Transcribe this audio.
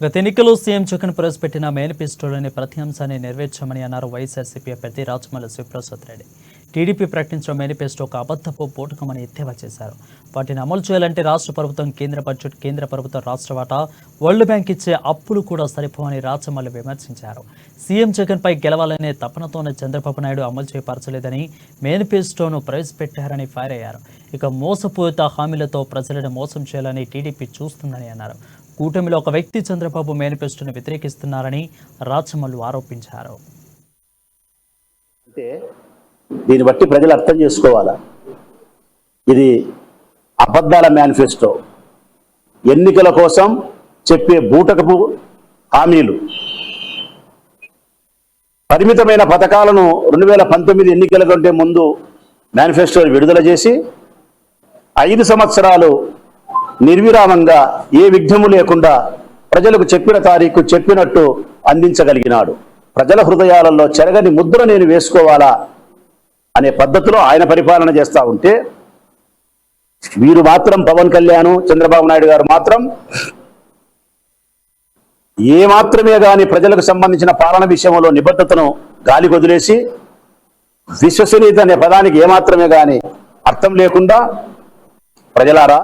గత ఎన్నికల్లో సీఎం జగన్ ప్రవేశపెట్టిన మేనిఫెస్టోలోని ప్రతి అంశాన్ని నెరవేర్చామని అన్నారు వైఎస్ఆర్సీపీ అభ్యర్థి రాచమల్లి శివప్రసాద్ రెడ్డి. టీడీపీ ప్రకటించిన మేనిఫెస్టో ఒక అబద్ధపు పోటకమని ఎద్దేవా చేశారు. వాటిని అమలు చేయాలంటే రాష్ట్ర ప్రభుత్వం కేంద్ర బడ్జెట్, కేంద్ర ప్రభుత్వం రాష్ట్ర వాటా, వరల్డ్ బ్యాంక్ ఇచ్చే అప్పులు కూడా సరిపోవని రాచమల్లి విమర్శించారు. సీఎం జగన్ పై గెలవాలనే తపనతోనే చంద్రబాబు నాయుడు అమలు చేయపరచలేదని, మేనిఫెస్టోను ప్రవేశపెట్టారని ఫైర్ అయ్యారు. ఇక మోసపూరిత హామీలతో ప్రజలను మోసం చేయాలని టీడీపీ చూస్తుందని అన్నారు. కూటమిలో ఒక వ్యక్తి చంద్రబాబు మేనిఫెస్టోను వ్యతిరేకిస్తున్నారని రాచమల్లు ఆరోపించారు. అంటే దీన్ని బట్టి ప్రజలు అర్థం చేసుకోవాలా, ఇది అబద్ధాల మేనిఫెస్టో, ఎన్నికల కోసం చెప్పే బూటకపు హామీలు, పరిమితమైన పథకాలను 2019 ఎన్నికల కంటే ముందు మేనిఫెస్టో విడుదల చేసి 5 సంవత్సరాలు నిర్విరామంగా ఏ విఘ్నము లేకుండా ప్రజలకు చెప్పిన తారీఖు చెప్పినట్టు అందించగలిగినాడు. ప్రజల హృదయాలలో చెరగని ముద్ర నేను వేసుకోవాలా అనే పద్ధతిలో ఆయన పరిపాలన చేస్తూ ఉంటే, వీరు మాత్రం పవన్ కళ్యాణ్, చంద్రబాబు నాయుడు గారు మాత్రం ఏ మాత్రమే కానీ ప్రజలకు సంబంధించిన పాలన విషయంలో నిబద్ధతను గాలి వదిలేసి, విశ్వసనీయత అనే పదానికి ఏమాత్రమే కానీ అర్థం లేకుండా, ప్రజలారా